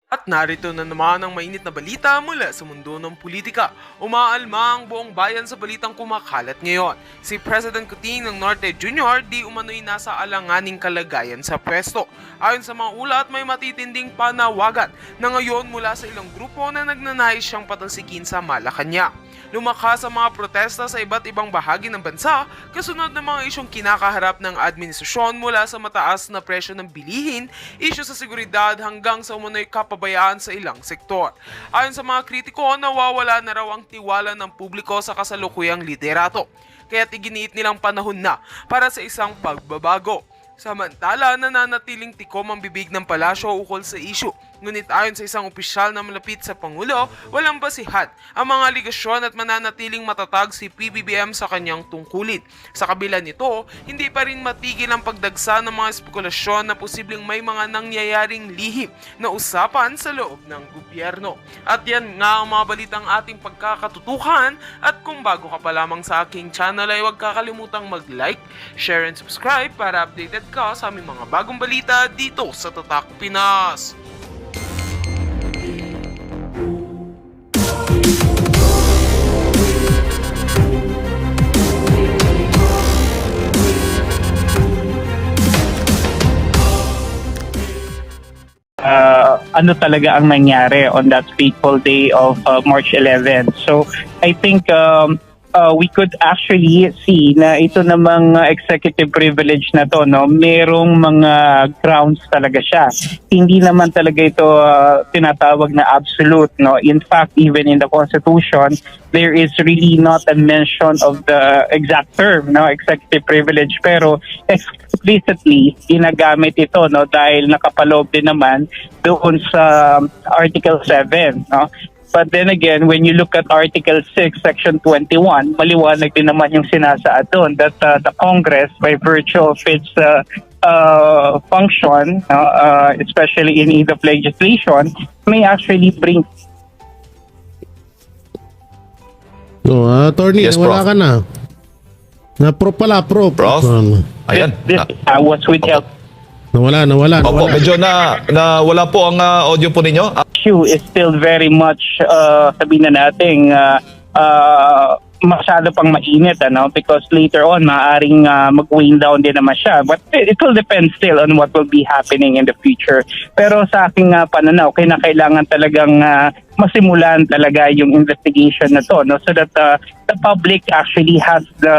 At narito na naman ang mainit na balita mula sa mundo ng politika. Umaalma ang buong bayan sa balitang kumakalat ngayon. Si President Kuting ng Norte Jr. di umano'y nasa alanganing kalagayan sa pwesto. Ayon sa mga ulat, may matitinding panawagan na ngayon mula sa ilang grupo na nagnanais siyang patalsikin sa Malacanang. Lumakas ang mga protesta sa iba't ibang bahagi ng bansa kasunod ng mga isyong kinakaharap ng administrasyon mula sa mataas na presyo ng bilihin, isyu sa seguridad hanggang sa umano'y kapabayaan sa ilang sektor. Ayon sa mga kritiko, nawawala na raw ang tiwala ng publiko sa kasalukuyang liderato. Kaya't iginiit nilang panahon na para sa isang pagbabago. Samantala, nananatiling tikom ang bibig ng palasyo ukol sa isyu. Ngunit ayon sa isang opisyal na malapit sa Pangulo, walang basihan ang mga aligasyon at mananatiling matatag si PBBM sa kanyang tungkulin. Sa kabila nito, hindi pa rin matigil ang pagdagsa ng mga espekulasyon na posibleng may mga nangyayaring lihim na usapan sa loob ng gobyerno. At yan nga ang mga balitang ating pagkakatutukan, at kung bago ka pa lamang sa aking channel ay huwag kakalimutang mag-like, share and subscribe para updated ka sa aming mga bagong balita dito sa Tatak Pinas. Ano talaga ang nangyari on that fateful day of March 11. So I think we could actually see na ito namang executive privilege na to, no, merong mga grounds talaga siya. Hindi naman talaga ito tinatawag na absolute, no. In fact, even in the Constitution, there is really not a mention of the exact term, no, executive privilege, pero explicitly ginagamit ito, no, dahil nakapaloob din naman doon sa Article 7, no. But then again, when you look at Article 6, Section 21, maliwanag din naman yung sinasaad doon that the Congress, by virtue of its function, especially in aid of legislation, may actually bring... No, attorney, Yes, wala Prof. ka na. Na-pro pala, Prof. Prof? Ayan. This was withheld. Nawala. Opo, medyo wala po ang audio po ninyo. Issue is still very much, sabihin na natin, masyado pang mainit, ano, because later on maaaring mag-wane down din naman siya, but it will depend still on what will be happening in the future. Pero sa aking pananaw, kailangan talagang masimulan talaga yung investigation na to, no, so that the public actually has the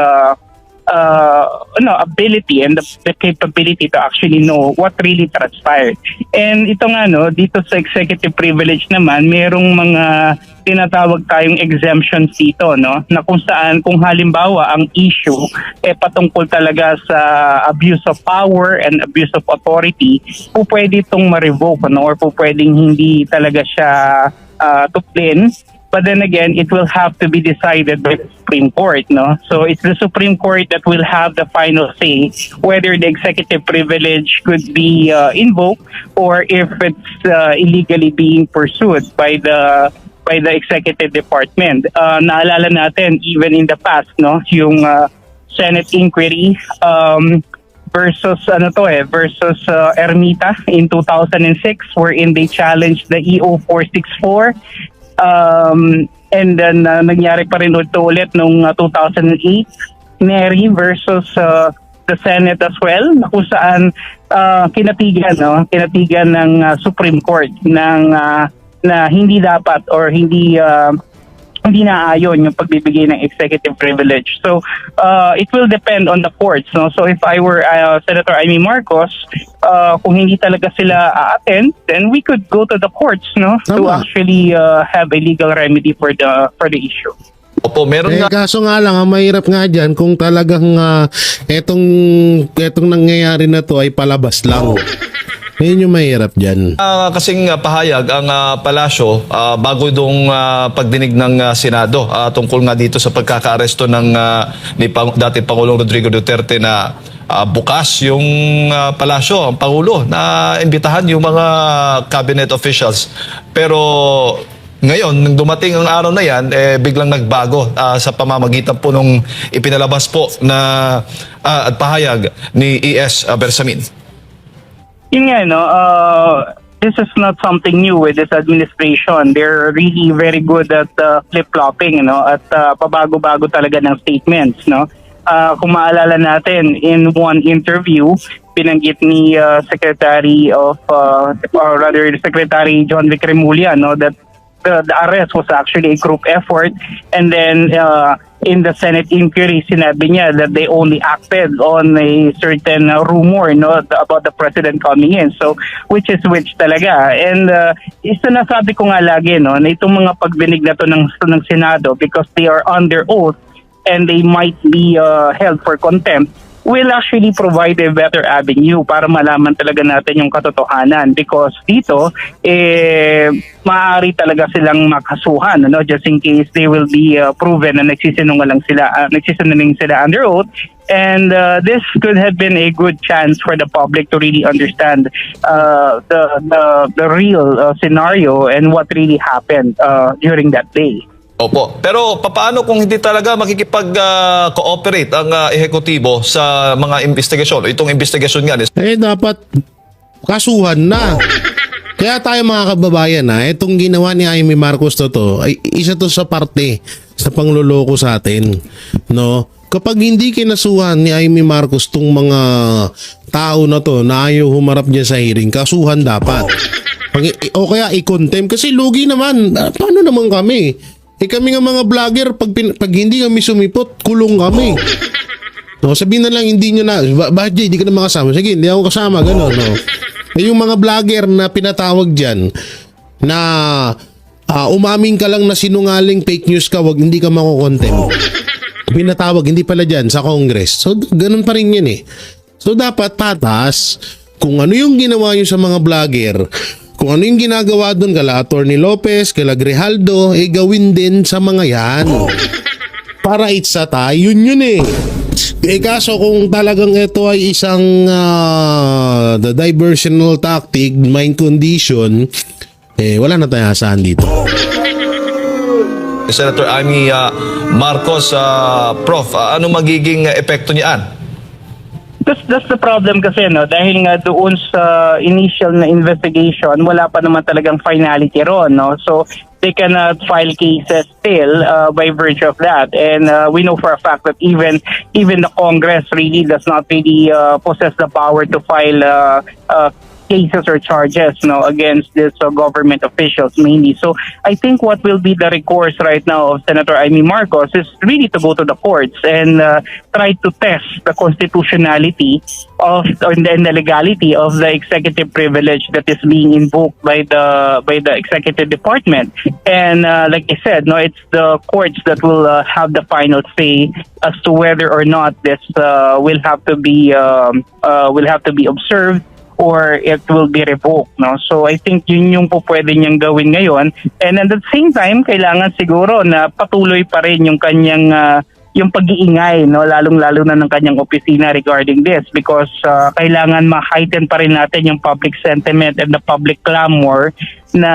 ability and the capability to actually know what really transpired. And ito nga, no, dito sa executive privilege naman, merong mga tinatawag tayong exemptions dito, no, na kung saan, kung halimbawa ang issue patungkol talaga sa abuse of power and abuse of authority, po pwede itong ma-revoke, no, or po pwedeng hindi talaga siya tuplin. But then again, it will have to be decided by the Supreme Court, no? So it's the Supreme Court that will have the final say whether the executive privilege could be invoked or if it's illegally being pursued by the executive department. Naalala natin even in the past, no, yung Senate inquiry versus versus Ermita in 2006, wherein they challenged the EO 464. And then nangyari pa rin ulit nung 2008, Neri versus the Senate as well, na kung saan kinatigan ng Supreme Court ng na hindi dapat or hindi naayon yung pagbibigay ng executive privilege. So it will depend on the courts, no. So if I were Senator Amy Marcos, kung hindi talaga sila attend, then we could go to the courts, no, to Tama. actually have a legal remedy for the issue. Opo, meron nga. Kaso nga lang, ang mahirap nga dyan kung talagang etong nangyayari na to ay palabas lang. Yun yung mahirap dyan. Kasing pahayag ang palasyo bago dong pagdinig ng Senado tungkol nga dito sa pagkakaaresto ng dating Pangulong Rodrigo Duterte na bukas yung palasyo, ang Pangulo, na imbitahan yung mga cabinet officials. Pero ngayon, nung dumating ang araw na yan, biglang nagbago sa pamamagitan po nung ipinalabas po na at pahayag ni E.S. Bersamin. Yun nga, no, this is not something new with this administration. They're really very good at flip-flopping, at pabago-bago talaga ng statements, no? Kung maalala natin, in one interview, binanggit ni Secretary John Vic Remulla, that the arrest was actually a group effort, and then in the Senate inquiry, sinabi niya that they only acted on a certain rumor, about the president coming in. So, which is which talaga. And isa na sabi ko nga lagi, na itong mga pagdinig na to ng Senado, because they are under oath and they might be held for contempt, will actually provide a better avenue para malaman talaga natin yung katotohanan, because dito maaari talaga silang makasuhan, just in case they will be proven na nagsisinungaling sila under oath. And this could have been a good chance for the public to really understand the real scenario and what really happened during that day. Opo. Pero papaano kung hindi talaga makikipag-cooperate ang ehekutibo sa mga investigasyon? Itong investigasyon nga. Dapat kasuhan na. Kaya tayo mga kababayan, itong ginawa ni Amy Marcos to ay isa to sa parte sa pangluloko sa atin. No? Kapag hindi kinasuhan ni Amy Marcos tong mga tao na to na ayaw humarap niya sa hearing, kasuhan dapat. O kaya i-contempt kasi lugi naman. Paano naman kami? Kami nga mga vlogger, pag hindi kami sumipot, kulong kami. No, sabihin na lang, hindi nyo na, bakit hindi ka na makasama? Sige, hindi ako kasama, gano'n. No? Yung mga vlogger na pinatawag dyan, na umamin ka lang na sinungaling fake news ka, hindi ka makukontempt. Pinatawag, hindi pala dyan, sa Congress. So, ganun pa rin yan eh. So, dapat patas, kung ano yung ginawa nyo sa mga vlogger, kung ano yung ginagawa doon kala Atty. Lopez, kala Grijaldo, gawin din sa mga yan. Para itsa tayo, yun eh. Kaso kung talagang ito ay isang the diversional tactic, mind condition, wala na tayong asahan dito. Senator Amy Marcos, Prof, ano magiging epekto niyan? That's the problem kasi, dahil nga doon sa initial na investigation, wala pa naman talagang finality ron, so they cannot file cases still by virtue of that. And we know for a fact that even the Congress really does not really possess the power to file cases or charges against these government officials mainly. So I think what will be the recourse right now of Senator Amy Marcos is really to go to the courts and try to test the constitutionality of and the legality of the executive privilege that is being invoked by the executive department. And like I said, it's the courts that will have the final say as to whether or not this will have to be observed or it will be revoked. So I think yun yung po pwede niyang gawin ngayon. And at the same time, kailangan siguro na patuloy pa rin yung kanyang yung pag-iingay, lalong-lalo na ng kanyang opisina regarding this, because kailangan ma-heighten pa rin natin yung public sentiment and the public clamor na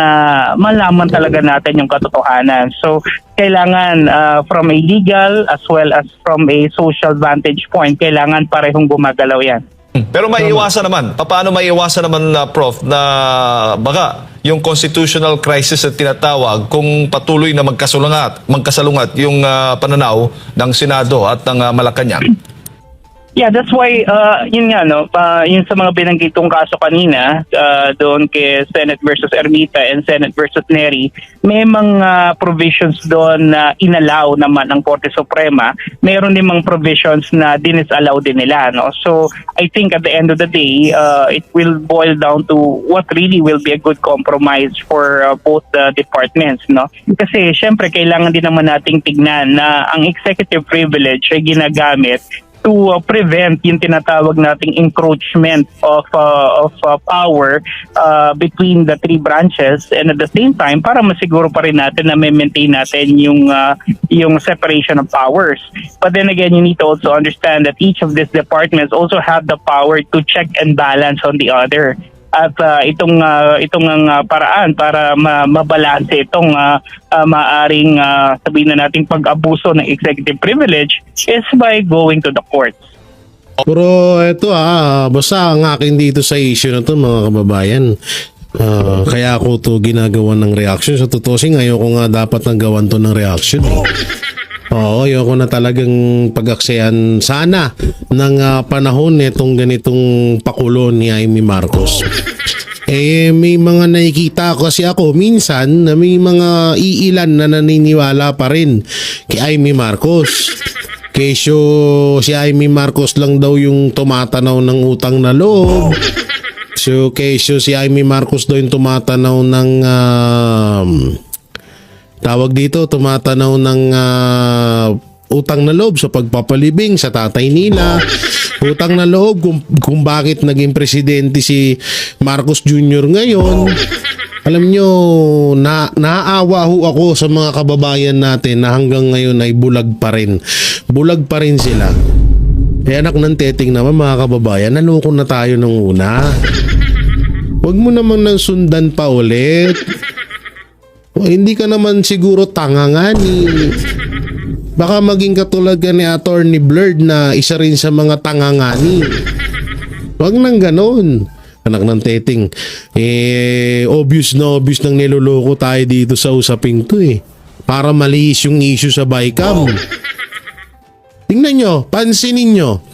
malaman talaga natin yung katotohanan. So kailangan from a legal as well as from a social vantage point, kailangan parehong gumagalaw yan. Pero maiiwasan naman. Paano maiiwasan naman, Prof, na baka yung constitutional crisis na tinatawag kung patuloy na magkasalungat yung pananaw ng Senado at ng Malacanang? Yeah, that's why, yun nga, yun sa mga binanggitong kaso kanina, doon kay Senate versus Ermita and Senate versus Neri, may mga provisions doon na inallow naman ng Korte Suprema. Meron din mga provisions na dinisallow din nila, So, I think at the end of the day, it will boil down to what really will be a good compromise for both the departments, Kasi, syempre, kailangan din naman nating tignan na ang executive privilege ay ginagamit to prevent yung tinatawag nating encroachment of power between the three branches, and at the same time para masiguro pa rin natin na maintain natin yung separation of powers. But then again, you need to also understand that each of these departments also have the power to check and balance on the other. At itong paraan para mabalanse itong maaring sabihin na nating pag-abuso ng executive privilege is by going to the courts. Pero ito basta ang akin dito sa issue na to mga kababayan, Kaya ako to ginagawa ng reaction. Sa tutusin, ayoko nga dapat nagawan to ng reaction. Oo, ayoko na talagang pag-aksayan sana ng panahon nitong ganitong pakulo ni Amy Marcos. May mga nakikita kasi ako minsan na may mga iilan na naniniwala pa rin kay Amy Marcos. Kesyo si Amy Marcos lang daw yung tumatanaw ng utang na loob. So, kesyo si Amy Marcos daw yung tumatanaw ng tawag dito, tumatanaw ng utang na loob sa pagpapalibing sa tatay nila. Utang na loob kung bakit naging presidente si Marcos Jr. ngayon. Alam nyo, naaawa ho ako sa mga kababayan natin na hanggang ngayon ay bulag pa rin. Bulag pa rin sila. Anak ng teting naman mga kababayan, naloko na tayo nung una. Huwag mo naman nang sundan pa ulit. Hindi ka naman siguro tanga nga ni. Baka maging katulad ka ni Attorney Blurred na isa rin sa mga tanga nga ni. Huwag nang ganon. Anak ng teting. Obvious nang niloloko tayo dito sa usaping to para maliis yung issue sa BICAM. Tingnan nyo, pansinin nyo.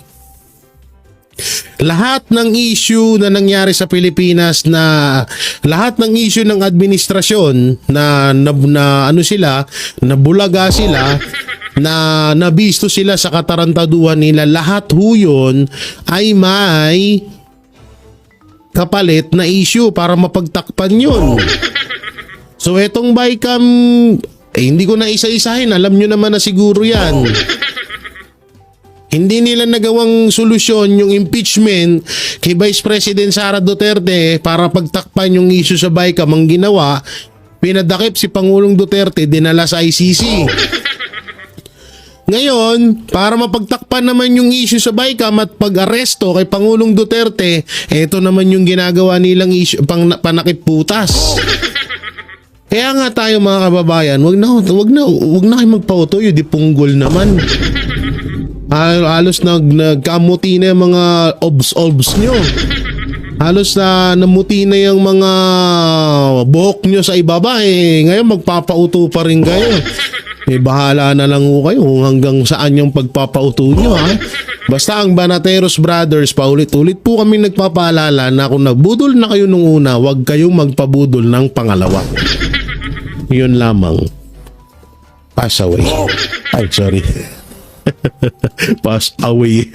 Lahat ng issue na nangyari sa Pilipinas lahat ng issue ng administrasyon na ano sila, na bulaga sila, na nabisto sila sa katarantaduhan nila, lahat ho yun ay may kapalit na issue para mapagtakpan yun. So etong BICAM, hindi ko na isa-isahin, alam nyo naman na siguro yan. Hindi nila nagawang solusyon yung impeachment kay Vice President Sara Duterte para pagtakpan yung issue sa BICAM. Ang ginawa, pinadakip si Pangulong Duterte, dinala sa ICC. Ngayon, para mapagtakpan naman yung issue sa BICAM at pag-aresto kay Pangulong Duterte, eto naman yung ginagawa nilang issue, panakip putas. Kaya nga tayo mga kababayan, wag na kayo magpautoy, di punggol naman. Halos nagkamuti na yung mga obs nyo. Halos na namuti na yung mga buhok nyo sa ibaba. Ngayon magpapauto pa rin kayo. Bahala na lang ho kayo kung hanggang saan yung pagpapauto nyo. Basta ang Banateros Brothers, paulit-ulit po kami nagpapaalala na kung nagbudol na kayo nung una, huwag kayong magpabudol ng pangalawa. Yun lamang. Pass away. Ay, sorry. Pass away.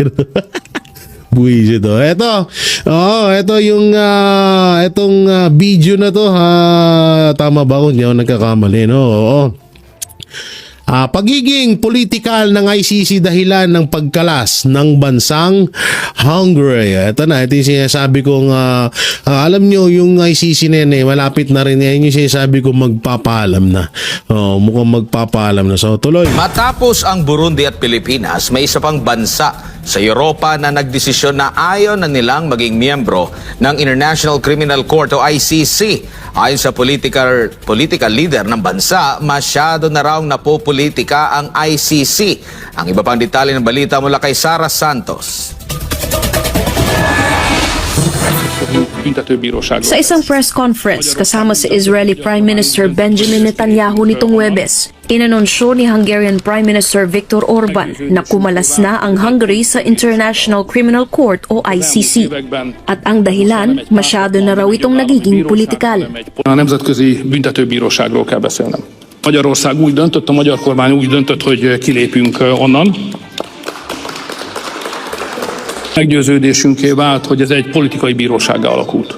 Buwis ito. Ito yung itong video na to. Tama ba kung hindi ako nagkakamali? No? Oo. Pagiging politikal ng ICC dahilan ng pagkalas ng bansang Hungary. Ito yung sinasabi kong alam nyo yung ICC na yan malapit na rin yan yung sinasabi kong magpapaalam na. Mukhang magpapaalam na. So tuloy. Matapos ang Burundi at Pilipinas, may isa pang bansa sa Europa na nagdesisyon na ayaw na nilang maging miyembro ng International Criminal Court o ICC. Ayon sa political leader ng bansa, masyado na raw napopolitika ang ICC. Ang iba pang detalye ng balita mula kay Sara Santos. Sa isang press conference kasama si Israeli Prime Minister Benjamin Netanyahu nitong Huwebes, inanunsyo ni Hungarian Prime Minister Viktor Orban na kumalas na ang Hungary sa International Criminal Court o ICC. At ang dahilan, masyado na raw itong nagiging politikal. A Nemzetközi Büntetőbíróságról kell beszélnem. Magyarország úgy döntött, a magyar kormány úgy döntött, hogy kilépünk onnan. Meggyőződésünké vált, hogy ez egy politikai bírósággá alakult.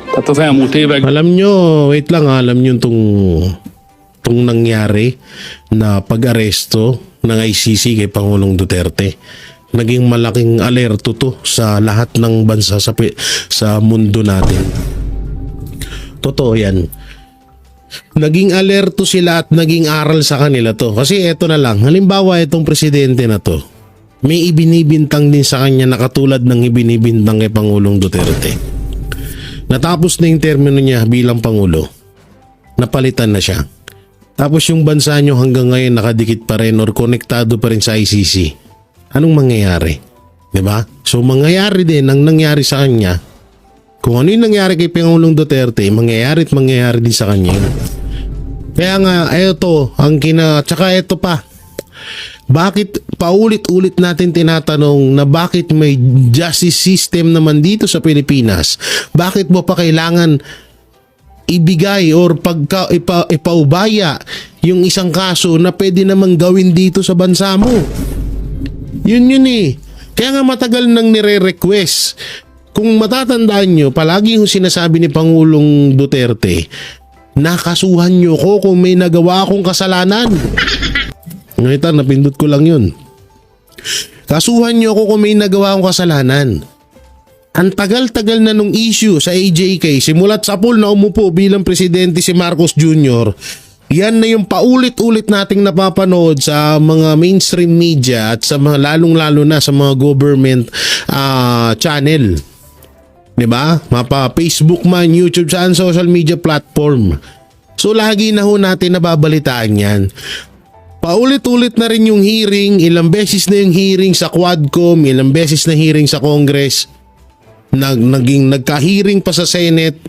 Tehát az elmúlt években... Alam nyo, alam nyo itong nangyari na pag-aresto ng ICC kay Pangulong Duterte. Naging malaking alerto to sa lahat ng bansa sa mundo natin. Totoo yan. Naging alerto sila at naging aral sa kanila to. Kasi eto na lang, halimbawa itong presidente na to, may ibinibintang din sa kanya na katulad ng ibinibintang kay Pangulong Duterte. Natapos na yung termino niya bilang Pangulo. Napalitan na siya. Tapos yung bansa nyo hanggang ngayon nakadikit pa rin or konektado pa rin sa ICC. Anong mangyayari? Diba? So mangyayari din ang nangyari sa kanya Kung ano yung nangyari kay Pangulong Duterte, mangyayari din sa kanya. Kaya nga, tsaka eto pa. Bakit paulit-ulit natin tinatanong na bakit may justice system naman dito sa Pilipinas? Bakit mo pa kailangan ibigay or ipaubaya yung isang kaso na pwede namang gawin dito sa bansa mo? Yun eh. Kaya nga matagal nang nire-request. Kung matatandaan nyo, palagi yung sinasabi ni Pangulong Duterte, nakasuhan nyo ko kung may nagawa akong kasalanan. Ngayon, napindot ko lang yun. Kasuhan nyo ako kung may nagawa akong kasalanan. Ang tagal-tagal na nung issue sa AJK, simulat sa pool na umupo bilang presidente si Marcos Jr., yan na yung paulit-ulit nating napapanood sa mga mainstream media at sa mga lalong-lalo na sa mga government channel. Diba? Mapa Facebook man, YouTube, saan social media platform. So lagi na ho natin nababalitaan yan. Paulit-ulit na rin yung hearing, ilang beses na yung hearing sa Quadcom, ilang beses na hearing sa Congress, nagka-hearing pa sa Senate.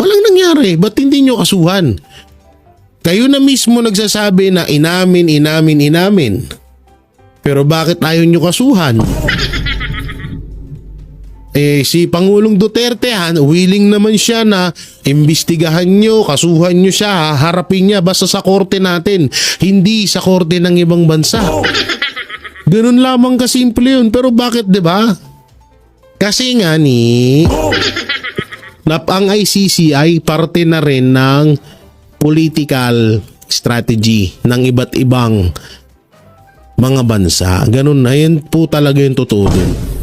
Walang nangyari, ba't hindi nyo kasuhan? Kayo na mismo nagsasabi na inamin. Pero bakit ayaw nyo kasuhan? Si Pangulong Duterte, willing naman siya na imbestigahan nyo, kasuhan nyo siya, harapin niya basta sa korte natin, hindi sa korte ng ibang bansa. Ganun lamang kasimple yun. Pero bakit, di ba? Kasi nga ang ICC ay parte na rin ng political strategy ng iba't ibang mga bansa. Ganun na, yun po talaga yung totoo dun.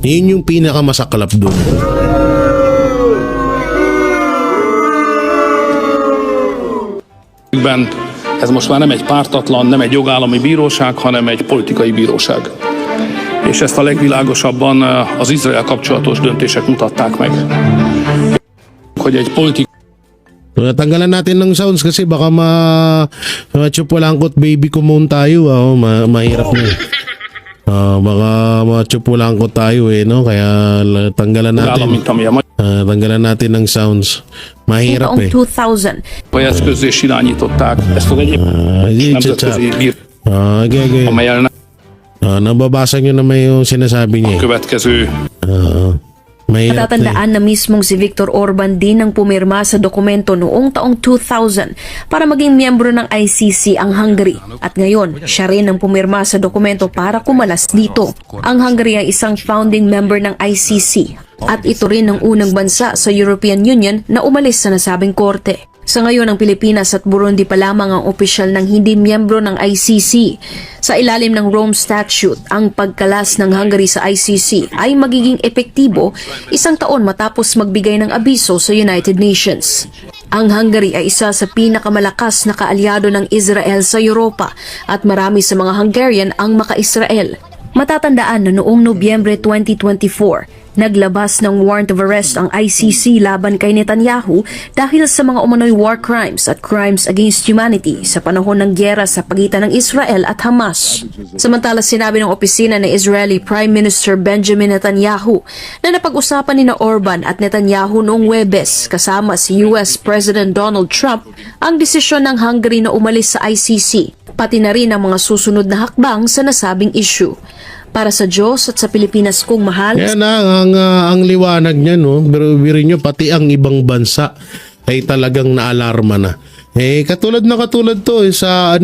Yun yung pinakamasaklap doon. Ez most már nem egy pártatlan, nem egy jogállami bíróság, hanem egy politikai bíróság. És ezt a legvilágosabban az Izrael kapcsolatos döntések mutatták meg. Hogy egy politikai Tanggalan natin ng sounds kasi baka ma-chupulangkot baby kumon tayo. Mahirap na eh. Baka machupulangkot tayo no? Kaya tanggalan natin. Tanggalan natin ng sounds. Mahirap Noong 2000, eszközés irányították. Ezt fog egyébként nemzetközi bíróság, amelyen nababasa nyo naman yung sinasabi niya. következő Mahirap natatandaan na mismong si Viktor Orban din ang pumirma sa dokumento noong taong 2000 para maging miyembro ng ICC ang Hungary. At ngayon, siya rin ang pumirma sa dokumento para kumalas dito. Ang Hungary ay isang founding member ng ICC at ito rin ang unang bansa sa European Union na umalis sa nasabing korte. Sa ngayon, ang Pilipinas at Burundi pa lamang ang opisyal ng hindi miyembro ng ICC. Sa ilalim ng Rome Statute, ang pagkalas ng Hungary sa ICC ay magiging epektibo 1 taon matapos magbigay ng abiso sa United Nations. Ang Hungary ay isa sa pinakamalakas na kaalyado ng Israel sa Europa at marami sa mga Hungarian ang maka-Israel. Matatandaan na noong Nobyembre 2024, naglabas ng warrant of arrest ang ICC laban kay Netanyahu dahil sa mga umano'y war crimes at crimes against humanity sa panahon ng gyera sa pagitan ng Israel at Hamas. Samantala, sinabi ng opisina ni Israeli Prime Minister Benjamin Netanyahu na napag-usapan ni Orban at Netanyahu noong Huwebes kasama si US President Donald Trump ang desisyon ng Hungary na umalis sa ICC, pati na rin ang mga susunod na hakbang sa nasabing issue. Para sa Diyos at sa Pilipinas kong mahal. Yan ang liwanag niya, no? Pero birin nyo, pati ang ibang bansa ay talagang naalarma na. Katulad to sa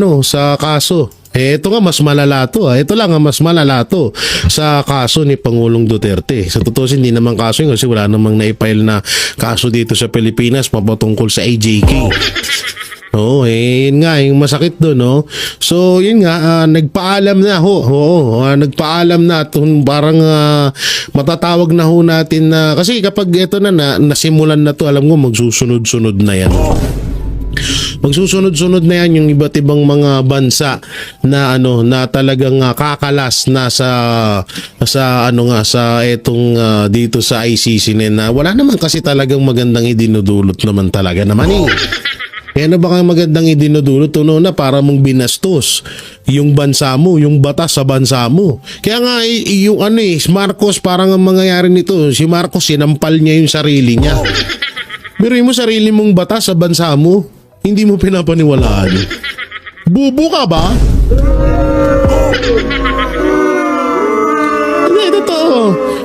kaso. Ito nga mas malala to. Ito lang ang mas malala to sa kaso ni Pangulong Duterte. Sa totoo, hindi naman kaso yun kasi wala namang naipile na kaso dito sa Pilipinas papatungkol sa AJK. Yun nga, yung masakit doon, no? So, yun nga, nagpaalam na nagpaalam na at parang matatawag na natin na, kasi kapag ito na nasimulan na to, alam mo, magsusunod-sunod na yan. Magsusunod-sunod na yan yung iba't ibang mga bansa na na talagang kakalas na sa etong dito sa ICC na wala naman kasi talagang magandang idinudulot naman talaga naman Kaya na baka magandang idinudulot na para mong binastos yung bansa mo, yung batas sa bansa mo. Kaya nga yung Marcos, parang ang mangyayari nito, si Marcos sinampal niya yung sarili niya. Biruin mo sarili mong batas sa bansa mo, hindi mo pinapaniwalaan. Bubo ka ba? Hindi, totoo.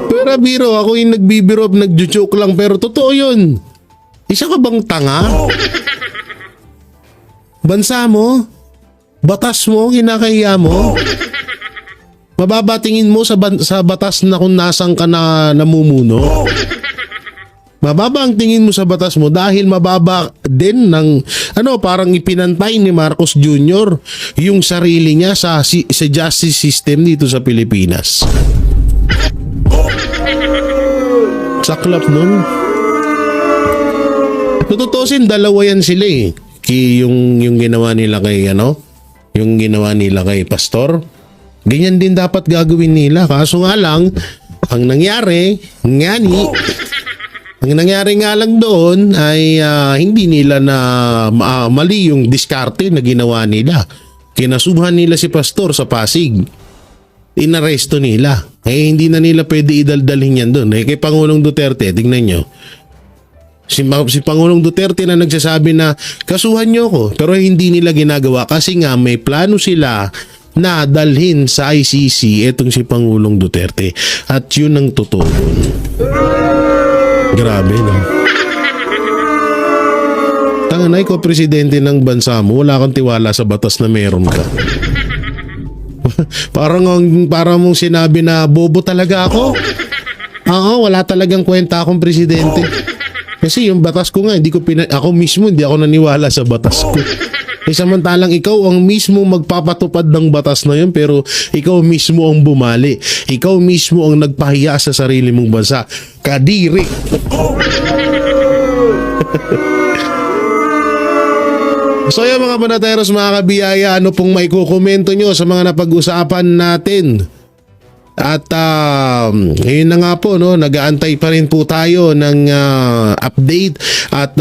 Pero biro, ako yung nagbibiro, nagjo-joke lang, pero totoo yun. Isa ka bang tanga? Bansa mo? Batas mo? Kinakahiya mo? Mababa tingin mo sa batas na kung nasaan ka na namumuno? Mababa ang tingin mo sa batas mo dahil mababa din ng parang ipinantay ni Marcos Jr. yung sarili niya sa justice system dito sa Pilipinas. Saklap nun. Tututusin, dalawa yan sila eh. Yung ginawa nila kay yung ginawa nila kay Pastor. Ganyan din dapat gagawin nila. Kaso nga lang, ang nangyari nga lang doon ay hindi nila na mali yung diskarte na ginawa nila. Kinasuhan nila si Pastor sa Pasig. Inaresto nila. Hindi na nila pwede idaldalhin yan doon. Kay Pangulong Duterte, tingnan nyo. Si Pangulong Duterte na nagsasabi na kasuhan nyo ko, pero hindi nila ginagawa kasi nga may plano sila na dalhin sa ICC etong si Pangulong Duterte. At yun ang totoo. Grabe, no? Tanganay ko, presidente ng bansa mo, wala kang tiwala sa batas na meron ka. parang mong sinabi na bobo talaga ako. Oo, wala talagang kwenta akong presidente. Kasi yung batas ko nga, ako mismo hindi ako naniwala sa batas ko. Samantalang ikaw ang mismo magpapatupad ng batas na yun, pero ikaw mismo ang bumali. Ikaw mismo ang nagpahiya sa sarili mong bansa. Kadiri! So yung mga Banateros, mga kabiyaya, ano pong may kukomento nyo sa mga napag-usapan natin? At yun na nga po, nag-aantay pa rin po tayo ng update at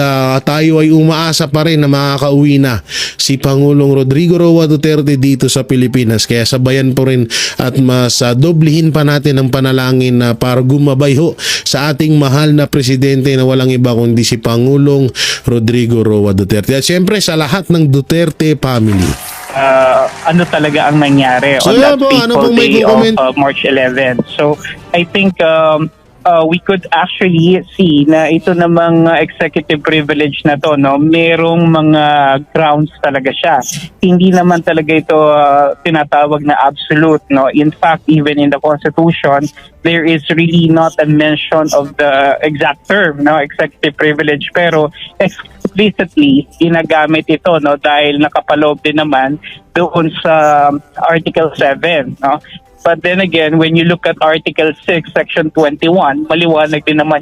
tayo ay umaasa pa rin na makakauwi na si Pangulong Rodrigo Roa Duterte dito sa Pilipinas. Kaya sabayan po rin at mas doblihin pa natin ang panalangin para gumabay ho sa ating mahal na presidente na walang iba kundi si Pangulong Rodrigo Roa Duterte. At syempre sa lahat ng Duterte family. Ano talaga ang nangyari So, on that po, fateful day of March 11. So I think we could actually see na ito namang executive privilege na to, merong mga grounds talaga siya. Hindi naman talaga ito tinatawag na absolute. In fact, even in the Constitution, there is really not a mention of the exact term, executive privilege, pero explicitly ginagamit ito dahil nakapaloob din naman doon sa Article 7. But then again, when you look at Article 6, Section 21, maliwanag din naman